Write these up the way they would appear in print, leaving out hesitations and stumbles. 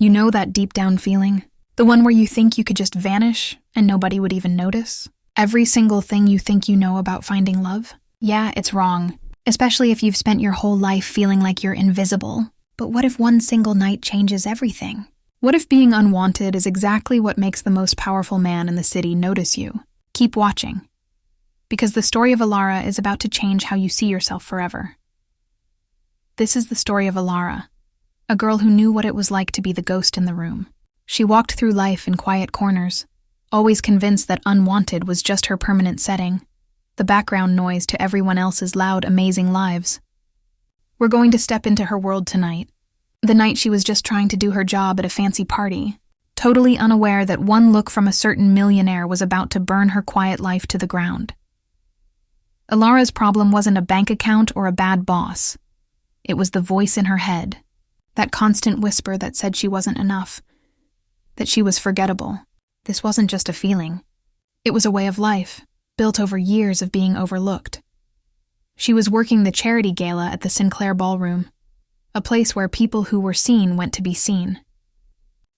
You know that deep down feeling? The one where you think you could just vanish and nobody would even notice? Every single thing you think you know about finding love? Yeah, it's wrong. Especially if you've spent your whole life feeling like you're invisible. But what if one single night changes everything? What if being unwanted is exactly what makes the most powerful man in the city notice you? Keep watching. Because the story of Elara is about to change how you see yourself forever. This is the story of Elara, a girl who knew what it was like to be the ghost in the room. She walked through life in quiet corners, always convinced that unwanted was just her permanent setting, the background noise to everyone else's loud, amazing lives. We're going to step into her world tonight, the night she was just trying to do her job at a fancy party, totally unaware that one look from a certain millionaire was about to burn her quiet life to the ground. Elara's problem wasn't a bank account or a bad boss. It was the voice in her head, that constant whisper that said she wasn't enough, that she was forgettable. This wasn't just a feeling. It was a way of life, built over years of being overlooked. She was working the charity gala at the Sinclair Ballroom, a place where people who were seen went to be seen.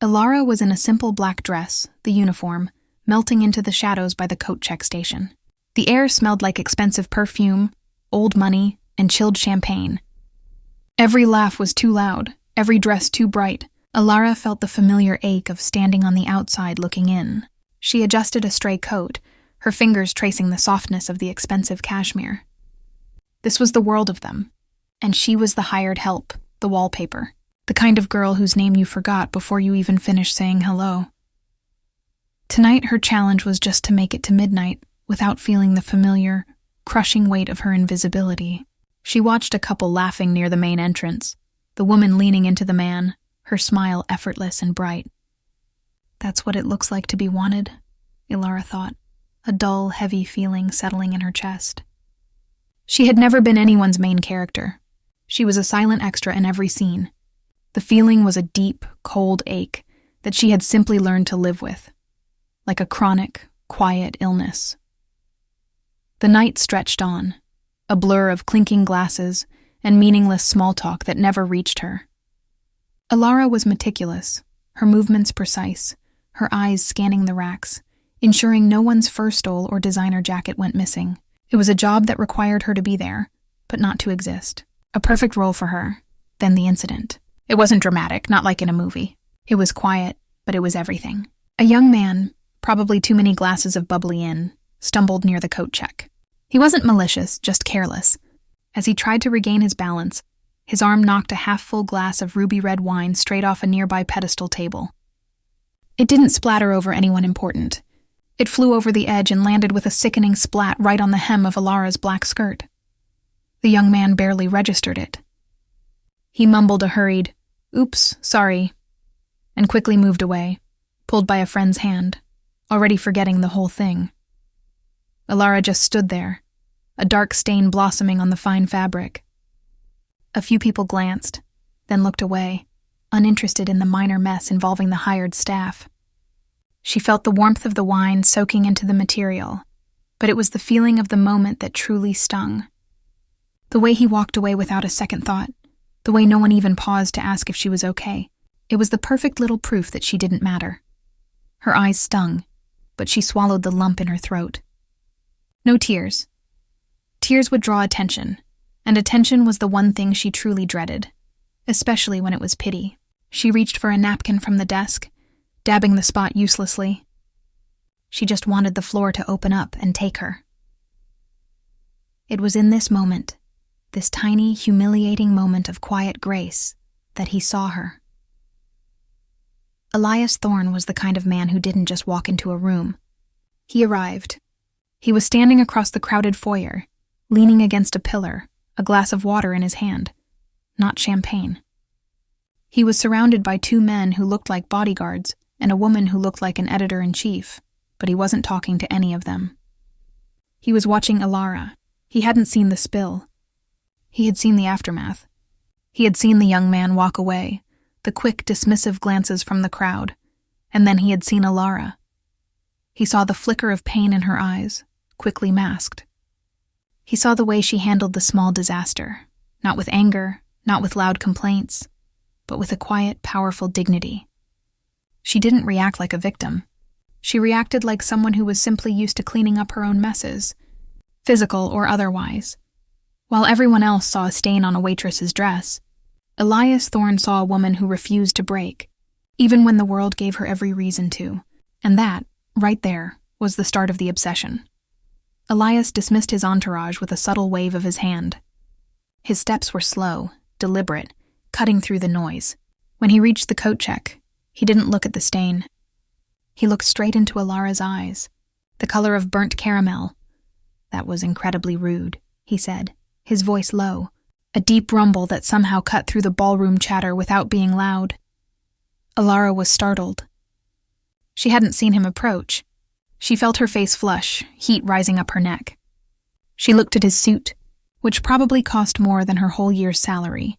Elara was in a simple black dress, the uniform, melting into the shadows by the coat check station. The air smelled like expensive perfume, old money, and chilled champagne. Every laugh was too loud, every dress too bright. Elara felt the familiar ache of standing on the outside looking in. She adjusted a stray coat, her fingers tracing the softness of the expensive cashmere. This was the world of them, and she was the hired help, the wallpaper, the kind of girl whose name you forgot before you even finished saying hello. Tonight her challenge was just to make it to midnight without feeling the familiar, crushing weight of her invisibility. She watched a couple laughing near the main entrance, the woman leaning into the man, her smile effortless and bright. That's what it looks like to be wanted, Elara thought, a dull, heavy feeling settling in her chest. She had never been anyone's main character. She was a silent extra in every scene. The feeling was a deep, cold ache that she had simply learned to live with, like a chronic, quiet illness. The night stretched on, a blur of clinking glasses and meaningless small talk that never reached her. Elara was meticulous, her movements precise, her eyes scanning the racks, ensuring no one's fur stole or designer jacket went missing. It was a job that required her to be there, but not to exist. A perfect role for her, then the incident. It wasn't dramatic, not like in a movie. It was quiet, but it was everything. A young man, probably too many glasses of bubbly in, stumbled near the coat check. He wasn't malicious, just careless. As he tried to regain his balance, his arm knocked a half-full glass of ruby red wine straight off a nearby pedestal table. It didn't splatter over anyone important. It flew over the edge and landed with a sickening splat right on the hem of Elara's black skirt. The young man barely registered it. He mumbled a hurried, "Oops, sorry," and quickly moved away, pulled by a friend's hand, already forgetting the whole thing. Elara just stood there, a dark stain blossoming on the fine fabric. A few people glanced, then looked away, uninterested in the minor mess involving the hired staff. She felt the warmth of the wine soaking into the material, but it was the feeling of the moment that truly stung. The way he walked away without a second thought, the way no one even paused to ask if she was okay, it was the perfect little proof that she didn't matter. Her eyes stung, but she swallowed the lump in her throat. No tears. Tears would draw attention, and attention was the one thing she truly dreaded, especially when it was pity. She reached for a napkin from the desk, dabbing the spot uselessly. She just wanted the floor to open up and take her. It was in this moment, this tiny, humiliating moment of quiet grace, that he saw her. Elias Thorne was the kind of man who didn't just walk into a room. He arrived. He was standing across the crowded foyer, leaning against a pillar, a glass of water in his hand, not champagne. He was surrounded by two men who looked like bodyguards and a woman who looked like an editor-in-chief, but he wasn't talking to any of them. He was watching Elara. He hadn't seen the spill. He had seen the aftermath. He had seen the young man walk away, the quick, dismissive glances from the crowd, and then he had seen Elara. He saw the flicker of pain in her eyes, quickly masked. He saw the way she handled the small disaster, not with anger, not with loud complaints, but with a quiet, powerful dignity. She didn't react like a victim. She reacted like someone who was simply used to cleaning up her own messes, physical or otherwise. While everyone else saw a stain on a waitress's dress, Elias Thorne saw a woman who refused to break, even when the world gave her every reason to. And that, right there, was the start of the obsession. Elias dismissed his entourage with a subtle wave of his hand. His steps were slow, deliberate, cutting through the noise. When he reached the coat check, he didn't look at the stain. He looked straight into Elara's eyes, the color of burnt caramel. "That was incredibly rude," he said, his voice low, a deep rumble that somehow cut through the ballroom chatter without being loud. Elara was startled. She hadn't seen him approach. She felt her face flush, heat rising up her neck. She looked at his suit, which probably cost more than her whole year's salary,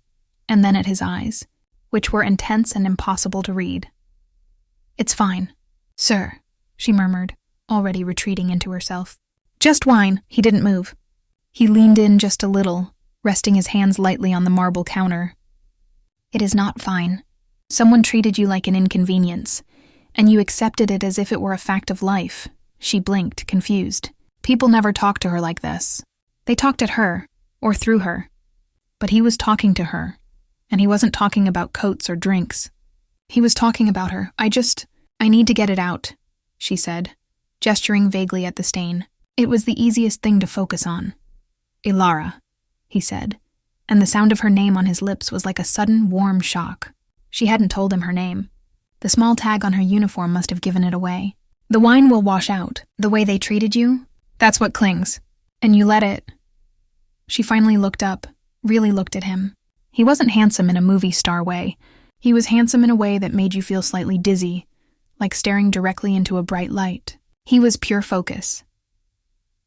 and then at his eyes, which were intense and impossible to read. "It's fine, sir," she murmured, already retreating into herself. "Just wine." He didn't move. He leaned in just a little, resting his hands lightly on the marble counter. "It is not fine. Someone treated you like an inconvenience, and you accepted it as if it were a fact of life." She blinked, confused. People never talked to her like this. They talked at her, or through her. But he was talking to her, and he wasn't talking about coats or drinks. He was talking about her. I need to get it out," she said, gesturing vaguely at the stain. It was the easiest thing to focus on. "Elara," he said, and the sound of her name on his lips was like a sudden, warm shock. She hadn't told him her name. The small tag on her uniform must have given it away. "The wine will wash out. The way they treated you, that's what clings. And you let it." She finally looked up, really looked at him. He wasn't handsome in a movie star way. He was handsome in a way that made you feel slightly dizzy, like staring directly into a bright light. He was pure focus.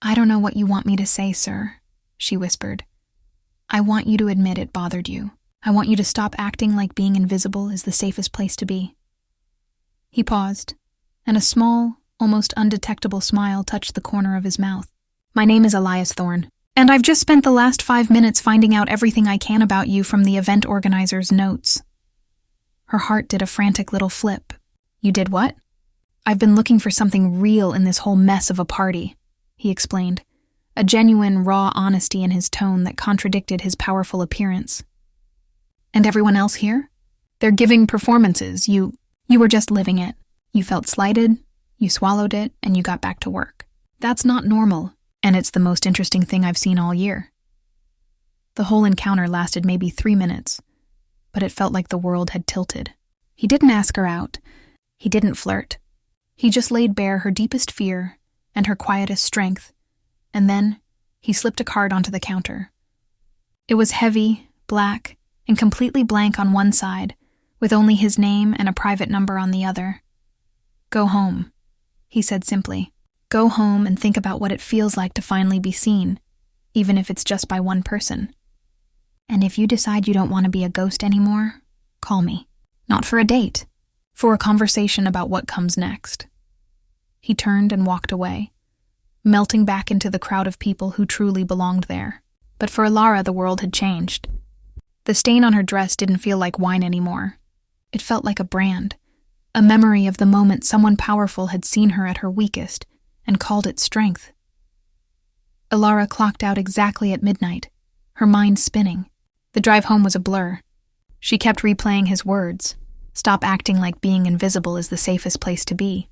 "I don't know what you want me to say, sir," she whispered. "I want you to admit it bothered you. I want you to stop acting like being invisible is the safest place to be." He paused, and a small, almost undetectable smile touched the corner of his mouth. "My name is Elias Thorne, and I've just spent the last 5 minutes finding out everything I can about you from the event organizer's notes." Her heart did a frantic little flip. "You did what?" "I've been looking for something real in this whole mess of a party," he explained, a genuine, raw honesty in his tone that contradicted his powerful appearance. "And everyone else here? They're giving performances. You were just living it. You felt slighted, you swallowed it, and you got back to work. That's not normal, and it's the most interesting thing I've seen all year." The whole encounter lasted maybe 3 minutes, but it felt like the world had tilted. He didn't ask her out. He didn't flirt. He just laid bare her deepest fear and her quietest strength, and then he slipped a card onto the counter. It was heavy, black, and completely blank on one side, with only his name and a private number on the other. "Go home," he said simply. "Go home and think about what it feels like to finally be seen, even if it's just by one person. And if you decide you don't want to be a ghost anymore, call me. Not for a date, for a conversation about what comes next." He turned and walked away, melting back into the crowd of people who truly belonged there. But for Elara, the world had changed. The stain on her dress didn't feel like wine anymore. It felt like a brand, a memory of the moment someone powerful had seen her at her weakest and called it strength. Elara clocked out exactly at midnight, her mind spinning. The drive home was a blur. She kept replaying his words, "Stop acting like being invisible is the safest place to be."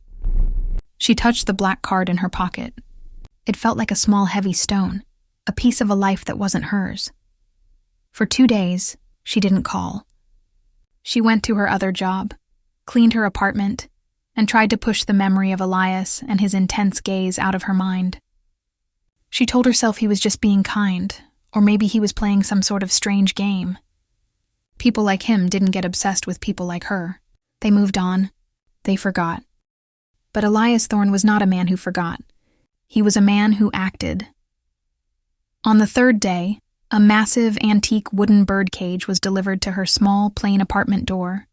She touched the black card in her pocket. It felt like a small heavy stone, a piece of a life that wasn't hers. For 2 days, she didn't call. She went to her other job, cleaned her apartment, and tried to push the memory of Elias and his intense gaze out of her mind. She told herself he was just being kind, or maybe he was playing some sort of strange game. People like him didn't get obsessed with people like her. They moved on. They forgot. But Elias Thorne was not a man who forgot. He was a man who acted. On the 3rd day, a massive antique wooden birdcage was delivered to her small, plain apartment door.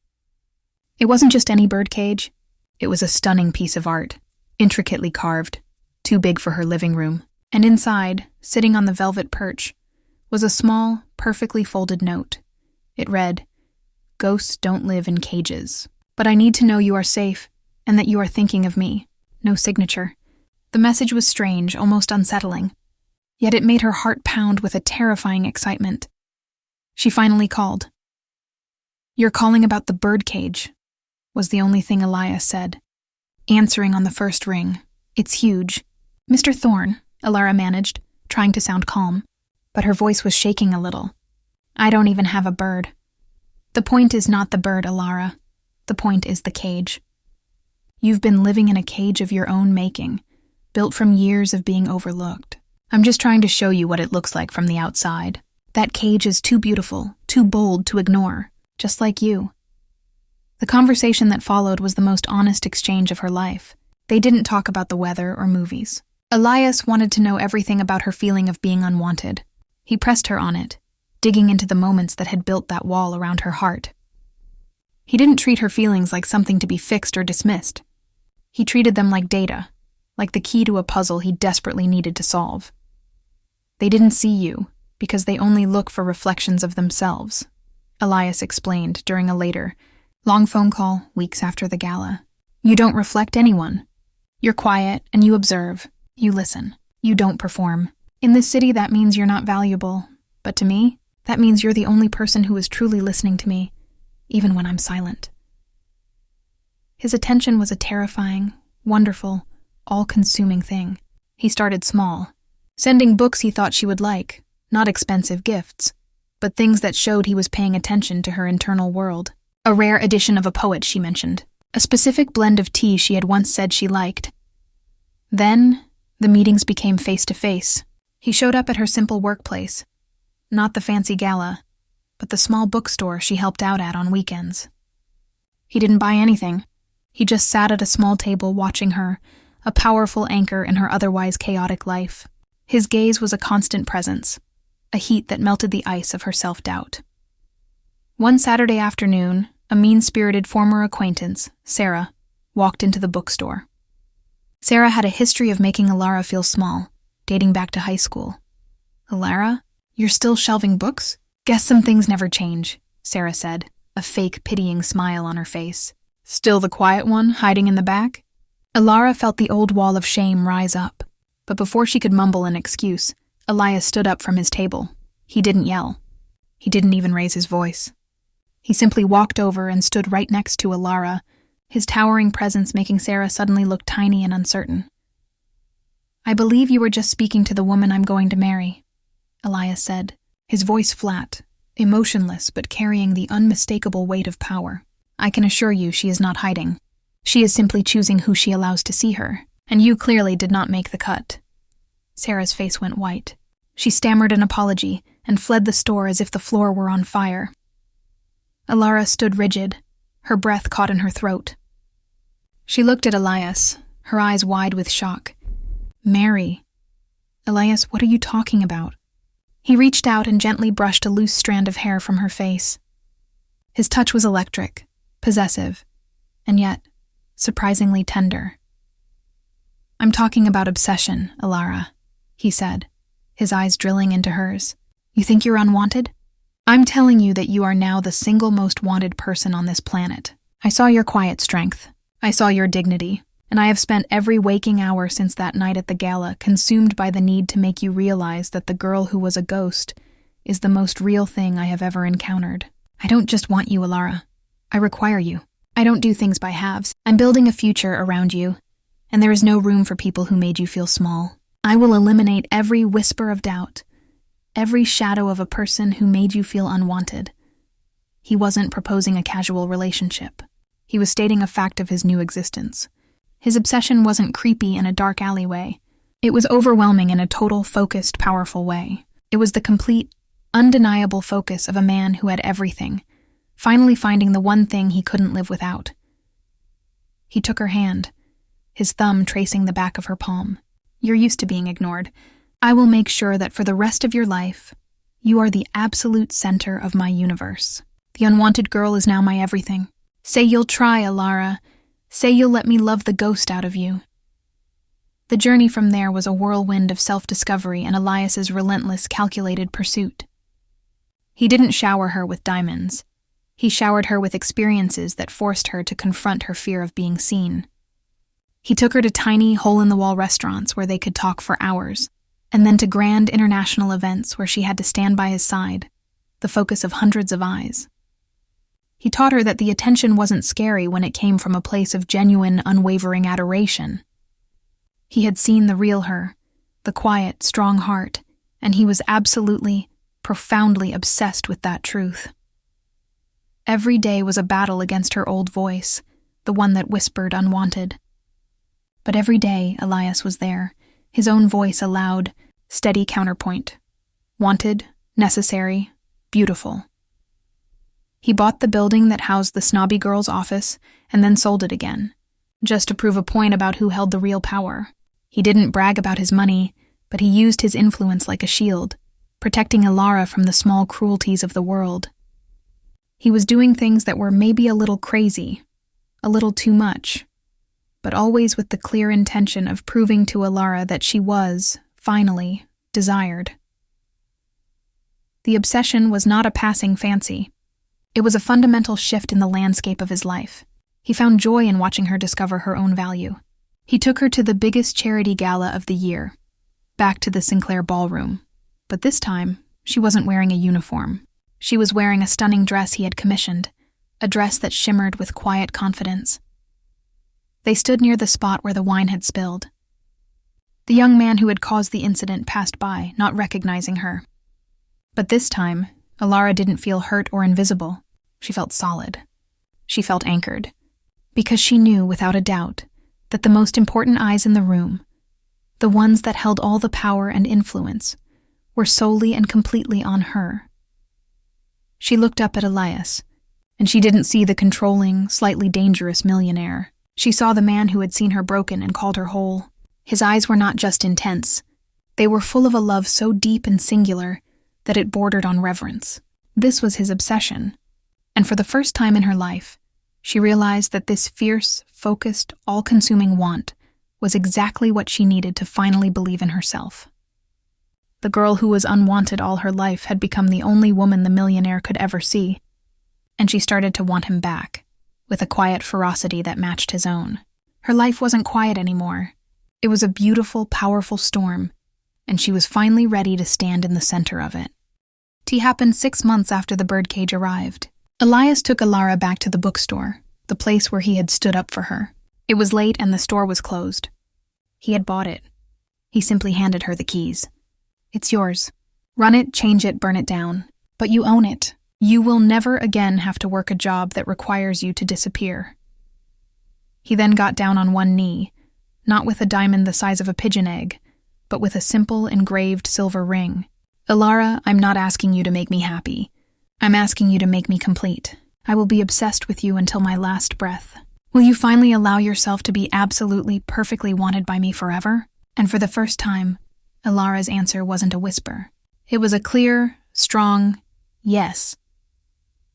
It wasn't just any birdcage. It was a stunning piece of art, intricately carved, too big for her living room. And inside, sitting on the velvet perch, was a small, perfectly folded note. It read, "Ghosts don't live in cages." But I need to know you are safe and that you are thinking of me. No signature. The message was strange, almost unsettling. Yet it made her heart pound with a terrifying excitement. She finally called. "You're calling about the birdcage," was the only thing Elias said, answering on the first ring. "It's huge." "Mr. Thorne," Elara managed, trying to sound calm, but her voice was shaking a little. "I don't even have a bird." "The point is not the bird, Elara. The point is the cage. You've been living in a cage of your own making, built from years of being overlooked. I'm just trying to show you what it looks like from the outside. That cage is too beautiful, too bold to ignore, just like you." The conversation that followed was the most honest exchange of her life. They didn't talk about the weather or movies. Elias wanted to know everything about her feeling of being unwanted. He pressed her on it, digging into the moments that had built that wall around her heart. He didn't treat her feelings like something to be fixed or dismissed. He treated them like data, like the key to a puzzle he desperately needed to solve. "They didn't see you, because they only look for reflections of themselves," Elias explained during a later, long phone call weeks after the gala. "You don't reflect anyone. You're quiet and you observe. You listen. You don't perform. In this city, that means you're not valuable. But to me, that means you're the only person who is truly listening to me, even when I'm silent." His attention was a terrifying, wonderful, all-consuming thing. He started small, sending books he thought she would like, not expensive gifts, but things that showed he was paying attention to her internal world. A rare edition of a poet, she mentioned. A specific blend of tea she had once said she liked. Then, the meetings became face-to-face. He showed up at her simple workplace. Not the fancy gala, but the small bookstore she helped out at on weekends. He didn't buy anything. He just sat at a small table watching her, a powerful anchor in her otherwise chaotic life. His gaze was a constant presence, a heat that melted the ice of her self-doubt. One Saturday afternoon, a mean-spirited former acquaintance, Sarah, walked into the bookstore. Sarah had a history of making Elara feel small, dating back to high school. "Elara, you're still shelving books? Guess some things never change," Sarah said, a fake pitying smile on her face. "Still the quiet one, hiding in the back?" Elara felt the old wall of shame rise up, but before she could mumble an excuse, Elias stood up from his table. He didn't yell. He didn't even raise his voice. He simply walked over and stood right next to Elara, his towering presence making Sarah suddenly look tiny and uncertain. "I believe you were just speaking to the woman I'm going to marry," Elias said, his voice flat, emotionless but carrying the unmistakable weight of power. "I can assure you she is not hiding. She is simply choosing who she allows to see her, and you clearly did not make the cut." Sarah's face went white. She stammered an apology and fled the store as if the floor were on fire. Elara stood rigid, her breath caught in her throat. She looked at Elias, her eyes wide with shock. "Mary. Elias, what are you talking about?" He reached out and gently brushed a loose strand of hair from her face. His touch was electric, possessive, and yet surprisingly tender. "I'm talking about obsession, Elara," he said, his eyes drilling into hers. "You think you're unwanted? I'm telling you that you are now the single most wanted person on this planet. I saw your quiet strength. I saw your dignity, and I have spent every waking hour since that night at the gala consumed by the need to make you realize that the girl who was a ghost is the most real thing I have ever encountered. I don't just want you, Elara. I require you. I don't do things by halves. I'm building a future around you, and there is no room for people who made you feel small. I will eliminate every whisper of doubt, every shadow of a person who made you feel unwanted." He wasn't proposing a casual relationship. He was stating a fact of his new existence. His obsession wasn't creepy in a dark alleyway. It was overwhelming in a total, focused, powerful way. It was the complete, undeniable focus of a man who had everything, finally finding the one thing he couldn't live without. He took her hand, his thumb tracing the back of her palm. "You're used to being ignored. I will make sure that for the rest of your life, you are the absolute center of my universe. The unwanted girl is now my everything. Say you'll try, Elara. Say you'll let me love the ghost out of you." The journey from there was a whirlwind of self-discovery and Elias's relentless, calculated pursuit. He didn't shower her with diamonds. He showered her with experiences that forced her to confront her fear of being seen. He took her to tiny, hole-in-the-wall restaurants where they could talk for hours, and then to grand international events where she had to stand by his side, the focus of hundreds of eyes. He taught her that the attention wasn't scary when it came from a place of genuine, unwavering adoration. He had seen the real her, the quiet, strong heart, and he was absolutely, profoundly obsessed with that truth. Every day was a battle against her old voice, the one that whispered unwanted. But every day, Elias was there, his own voice a loud, steady counterpoint. Wanted, necessary, beautiful. He bought the building that housed the snobby girl's office and then sold it again, just to prove a point about who held the real power. He didn't brag about his money, but he used his influence like a shield, protecting Elara from the small cruelties of the world. He was doing things that were maybe a little crazy, a little too much, but always with the clear intention of proving to Elara that she was, finally, desired. The obsession was not a passing fancy. It was a fundamental shift in the landscape of his life. He found joy in watching her discover her own value. He took her to the biggest charity gala of the year, back to the Sinclair ballroom. But this time, she wasn't wearing a uniform. She was wearing a stunning dress he had commissioned, a dress that shimmered with quiet confidence. They stood near the spot where the wine had spilled. The young man who had caused the incident passed by, not recognizing her. But this time, Elara didn't feel hurt or invisible. She felt solid. She felt anchored. Because she knew, without a doubt, that the most important eyes in the room, the ones that held all the power and influence, were solely and completely on her. She looked up at Elias, and she didn't see the controlling, slightly dangerous millionaire. She saw the man who had seen her broken and called her whole. His eyes were not just intense. They were full of a love so deep and singular that it bordered on reverence. This was his obsession, and for the first time in her life, she realized that this fierce, focused, all-consuming want was exactly what she needed to finally believe in herself. The girl who was unwanted all her life had become the only woman the millionaire could ever see, and she started to want him back, with a quiet ferocity that matched his own. Her life wasn't quiet anymore. It was a beautiful, powerful storm, and she was finally ready to stand in the center of it. Tea happened 6 months after the birdcage arrived. Elias took Elara back to the bookstore, the place where he had stood up for her. It was late and the store was closed. He had bought it. He simply handed her the keys. "It's yours. Run it, change it, burn it down. But you own it. You will never again have to work a job that requires you to disappear." He then got down on one knee, not with a diamond the size of a pigeon egg, but with a simple engraved silver ring. "Elara, I'm not asking you to make me happy. I'm asking you to make me complete. I will be obsessed with you until my last breath. Will you finally allow yourself to be absolutely, perfectly wanted by me forever?" And for the first time, Elara's answer wasn't a whisper. It was a clear, strong yes.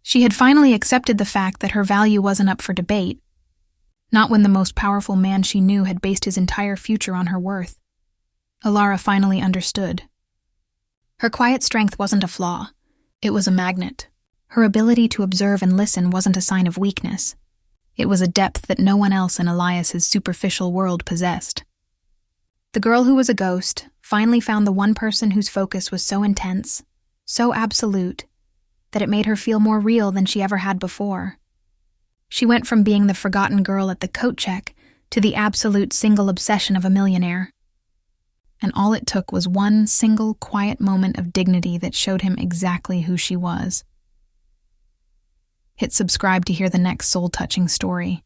She had finally accepted the fact that her value wasn't up for debate, not when the most powerful man she knew had based his entire future on her worth. Elara finally understood. Her quiet strength wasn't a flaw. It was a magnet. Her ability to observe and listen wasn't a sign of weakness. It was a depth that no one else in Elias's superficial world possessed. The girl who was a ghost finally found the one person whose focus was so intense, so absolute, that it made her feel more real than she ever had before. She went from being the forgotten girl at the coat check to the absolute single obsession of a millionaire. And all it took was one single quiet moment of dignity that showed him exactly who she was. Hit subscribe to hear the next soul-touching story.